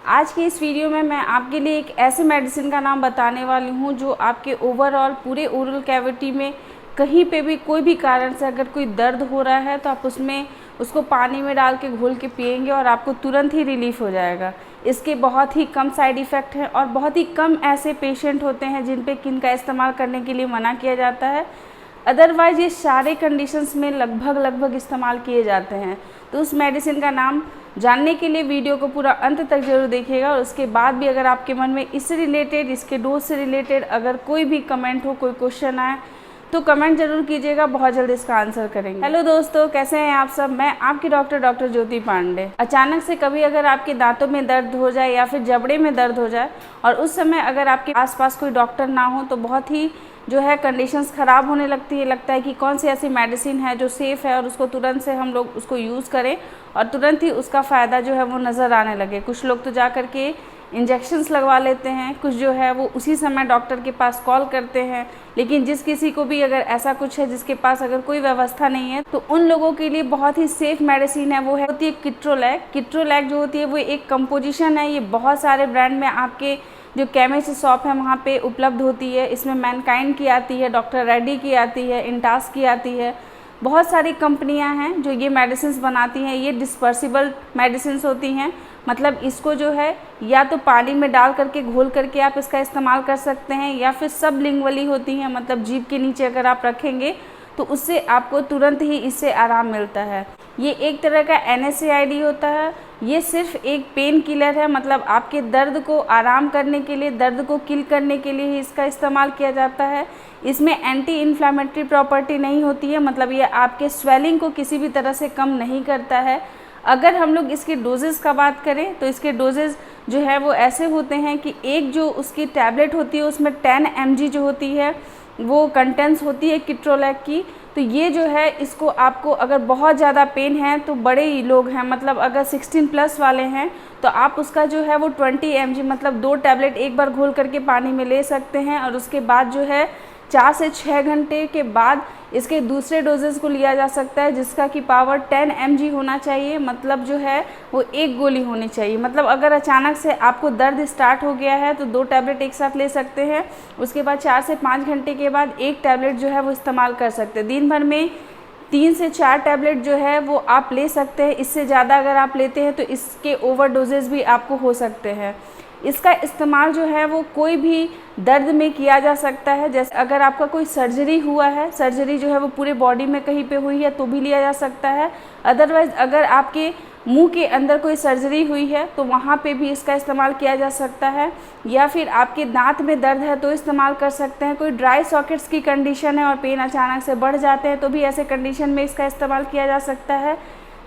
आज की इस वीडियो में मैं आपके लिए एक ऐसे मेडिसिन का नाम बताने वाली हूँ जो आपके ओवरऑल पूरे ओरल कैविटी में कहीं पे भी कोई भी कारण से अगर कोई दर्द हो रहा है तो आप उसको पानी में डाल के घोल के पिएंगे और आपको तुरंत ही रिलीफ हो जाएगा। इसके बहुत ही कम साइड इफ़ेक्ट हैं और बहुत ही कम ऐसे पेशेंट होते हैं जिन पे किन का इस्तेमाल करने के लिए मना किया जाता है। अदरवाइज़ ये सारे कंडीशंस में लगभग इस्तेमाल किए जाते हैं। तो उस मेडिसिन का नाम जानने के लिए वीडियो को पूरा अंत तक जरूर देखिएगा और उसके बाद भी अगर आपके मन में इससे रिलेटेड, इसके डोज से रिलेटेड अगर कोई भी कमेंट हो, कोई क्वेश्चन आए तो कमेंट जरूर कीजिएगा, बहुत जल्द इसका आंसर करेंगे। हेलो दोस्तों, कैसे हैं आप सब। मैं आपकी डॉक्टर ज्योति पांडे। अचानक से कभी अगर आपके दांतों में दर्द हो जाए या फिर जबड़े में दर्द हो जाए और उस समय अगर आपके आसपास कोई डॉक्टर ना हो तो बहुत ही कंडीशंस ख़राब होने लगती है। लगता है कि कौन सी ऐसी मेडिसिन है जो सेफ़ है और उसको तुरंत से हम लोग उसको यूज़ करें और तुरंत ही उसका फ़ायदा वो नज़र आने लगे। कुछ लोग तो जा कर के इंजेक्शंस लगवा लेते हैं, कुछ वो उसी समय डॉक्टर के पास कॉल करते हैं। लेकिन जिस किसी को भी अगर ऐसा कुछ है जिसके पास अगर कोई व्यवस्था नहीं है तो उन लोगों के लिए बहुत ही सेफ़ मेडिसिन है वो होती है किट्रोलैक। किट्रोलैक जो होती है वो एक कंपोजिशन है। ये बहुत सारे ब्रांड में आपके जो केमिस्ट शॉप है वहाँ पे उपलब्ध होती है। इसमें मैनकाइंड की आती है, डॉक्टर रेड्डी की आती है, इंटास की आती है। बहुत सारी कंपनियां हैं जो ये मेडिसिन्स बनाती हैं। ये डिस्पर्सिबल मेडिसिन्स होती हैं, मतलब इसको या तो पानी में डाल करके घोल करके आप इसका इस्तेमाल कर सकते हैं या फिर सबलिंगुअली होती हैं, मतलब जीभ के नीचे अगर आप रखेंगे तो उससे आपको तुरंत ही इससे आराम मिलता है। ये एक तरह का NSAID होता है। ये सिर्फ एक पेन किलर है, मतलब आपके दर्द को आराम करने के लिए, दर्द को किल करने के लिए ही इसका इस्तेमाल किया जाता है। इसमें एंटी इन्फ्लामेटरी प्रॉपर्टी नहीं होती है, मतलब ये आपके स्वेलिंग को किसी भी तरह से कम नहीं करता है। अगर हम लोग इसके डोजेज़ का बात करें तो इसके डोजेज़ वो ऐसे होते हैं कि एक जो उसकी टैबलेट होती है उसमें 10 mg जो होती है वो कंटेंट्स होती है किट्रोलैक की। तो ये इसको आपको अगर बहुत ज़्यादा पेन है तो बड़े ही लोग हैं, मतलब अगर 16+ वाले हैं तो आप उसका वो 20 mg मतलब 2 टैबलेट एक बार घोल करके पानी में ले सकते हैं और उसके बाद 4 से 6 घंटे के बाद इसके दूसरे डोजेज़ को लिया जा सकता है जिसका कि पावर 10 mg होना चाहिए, मतलब वो एक गोली होनी चाहिए। मतलब अगर अचानक से आपको दर्द स्टार्ट हो गया है तो 2 टैबलेट एक साथ ले सकते हैं, उसके बाद 4 से 5 घंटे के बाद एक टैबलेट वो इस्तेमाल कर सकते हैं। दिन भर में 3 से 4 टैबलेट वो आप ले सकते हैं। इससे ज़्यादा अगर आप लेते हैं तो इसके ओवर डोजेज़ भी आपको हो सकते हैं। इसका इस्तेमाल वो कोई भी दर्द में किया जा सकता है। जैसे अगर आपका कोई सर्जरी हुआ है, सर्जरी वो पूरे बॉडी में कहीं पे हुई है तो भी लिया जा सकता है। अदरवाइज़ अगर आपके मुंह के अंदर कोई सर्जरी हुई है तो वहाँ पे भी इसका इस्तेमाल किया जा सकता है, या फिर आपके दांत में दर्द है तो इस्तेमाल कर सकते हैं। कोई ड्राई सॉकेट्स की कंडीशन है और पेन अचानक से बढ़ जाते हैं तो भी ऐसे कंडीशन में इसका इस्तेमाल किया जा सकता है।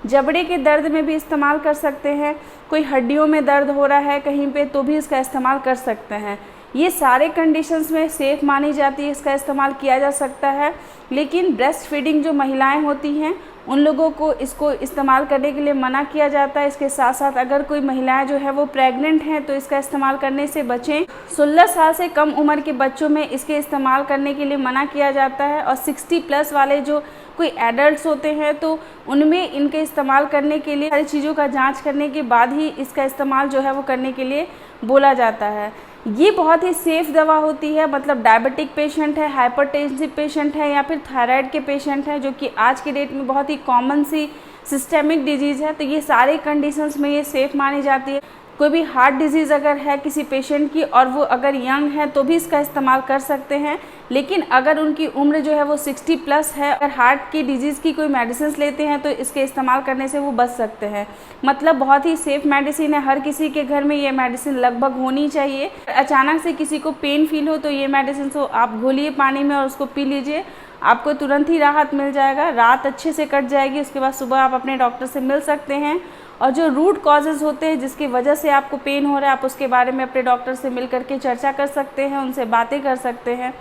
जबड़े के दर्द में भी इस्तेमाल कर सकते हैं। कोई हड्डियों में दर्द हो रहा है कहीं पे तो भी इसका इस्तेमाल कर सकते हैं। ये सारे कंडीशंस में सेफ़ मानी जाती है, इसका इस्तेमाल किया जा सकता है। लेकिन ब्रेस्ट फीडिंग जो महिलाएं होती हैं उन लोगों को इसको इस्तेमाल करने के लिए मना किया जाता है। इसके साथ साथ अगर कोई महिलाएं वो प्रेग्नेंट हैं तो इसका इस्तेमाल करने से बचें। 16 साल से कम उम्र के बच्चों में इसके इस्तेमाल करने के लिए मना किया जाता है और 60+ वाले जो कोई एडल्ट्स होते हैं तो उनमें इनके इस्तेमाल करने के लिए सारी चीज़ों का जांच करने के बाद ही इसका इस्तेमाल वो करने के लिए बोला जाता है। ये बहुत ही सेफ़ दवा होती है, मतलब डायबिटिक पेशेंट है, हाइपरटेंसिव पेशेंट है या फिर थायराइड के पेशेंट हैं जो कि आज के डेट में बहुत ही कॉमन सी सिस्टेमिक डिजीज़ है, तो ये सारे कंडीशंस में ये सेफ़ मानी जाती है। कोई भी हार्ट डिजीज़ अगर है किसी पेशेंट की और वो अगर यंग है तो भी इसका इस्तेमाल कर सकते हैं। लेकिन अगर उनकी उम्र वो 60+ है, अगर हार्ट की डिजीज़ की कोई मेडिसिन लेते हैं तो इसके इस्तेमाल करने से वो बच सकते हैं। मतलब बहुत ही सेफ़ मेडिसिन है। हर किसी के घर में ये मेडिसिन लगभग होनी चाहिए। अचानक से किसी को पेन फील हो तो ये मेडिसिन आप घोलिए पानी में और उसको पी लीजिए, आपको तुरंत ही राहत मिल जाएगा। रात अच्छे से कट जाएगी, उसके बाद सुबह आप अपने डॉक्टर से मिल सकते हैं और जो रूट कॉजेज़ होते हैं जिसकी वजह से आपको पेन हो रहा है आप उसके बारे में अपने डॉक्टर से मिल करके चर्चा कर सकते हैं, उनसे बातें कर सकते हैं।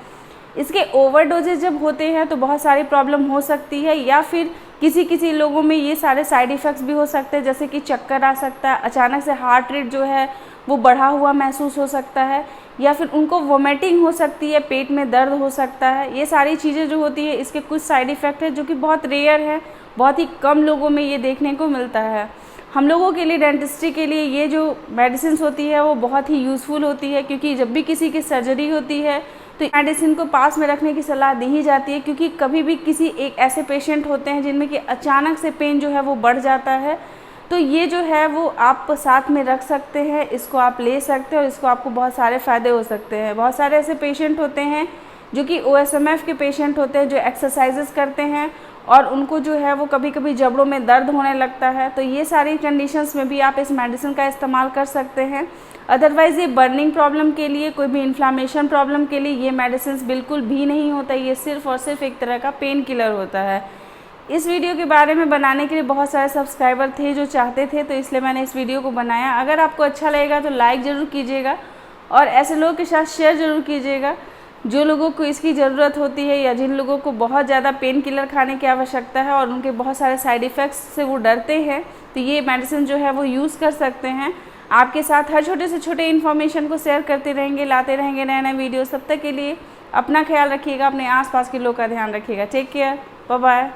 इसके ओवरडोजेज जब होते हैं तो बहुत सारी प्रॉब्लम हो सकती है, या फिर किसी लोगों में ये सारे साइड इफ़ेक्ट्स भी हो सकते हैं, जैसे कि चक्कर आ सकता है, अचानक से हार्ट रेट वो बढ़ा हुआ महसूस हो सकता है, या फिर उनको वोमिटिंग हो सकती है, पेट में दर्द हो सकता है। ये सारी चीज़ें जो होती है इसके कुछ साइड इफ़ेक्ट है जो कि बहुत रेयर है, बहुत ही कम लोगों में ये देखने को मिलता है। हम लोगों के लिए, डेंटिस्ट्री के लिए ये जो मेडिसिन होती है वो बहुत ही यूज़फुल होती है, क्योंकि जब भी किसी की सर्जरी होती है तो मेडिसिन को पास में रखने की सलाह दी ही जाती है, क्योंकि कभी भी किसी एक ऐसे पेशेंट होते हैं जिनमें कि अचानक से पेन जो है वो बढ़ जाता है, तो ये जो है वो आप साथ में रख सकते हैं, इसको आप ले सकते हैं और इसको आपको बहुत सारे फ़ायदे हो सकते हैं। बहुत सारे ऐसे पेशेंट होते हैं जो कि OSMF के पेशेंट होते हैं, जो एक्सरसाइजेस करते हैं और उनको जो है वो कभी कभी जबड़ों में दर्द होने लगता है, तो ये सारी कंडीशंस में भी आप इस मेडिसिन का इस्तेमाल कर सकते हैं। अदरवाइज़ ये बर्निंग प्रॉब्लम के लिए, कोई भी इन्फ्लामेशन प्रॉब्लम के लिए ये मेडिसिन बिल्कुल भी नहीं होता, ये सिर्फ़ और सिर्फ एक तरह का पेन किलर होता है। इस वीडियो के बारे में बनाने के लिए बहुत सारे सब्सक्राइबर थे जो चाहते थे, तो इसलिए मैंने इस वीडियो को बनाया। अगर आपको अच्छा लगेगा तो लाइक ज़रूर कीजिएगा और ऐसे लोगों के साथ शेयर ज़रूर कीजिएगा जो लोगों को इसकी ज़रूरत होती है या जिन लोगों को बहुत ज़्यादा पेन किलर खाने की आवश्यकता है और उनके बहुत सारे साइड इफ़ेक्ट्स से वो डरते हैं, तो ये मेडिसिन जो है वो यूज़ कर सकते हैं। आपके साथ हर छोटे से छोटे इन्फॉर्मेशन को शेयर करते रहेंगे, लाते रहेंगे नए नए वीडियो। तब तक के लिए अपना ख्याल रखिएगा, अपने आसपास के लोग का ध्यान रखिएगा। Take care, bye bye.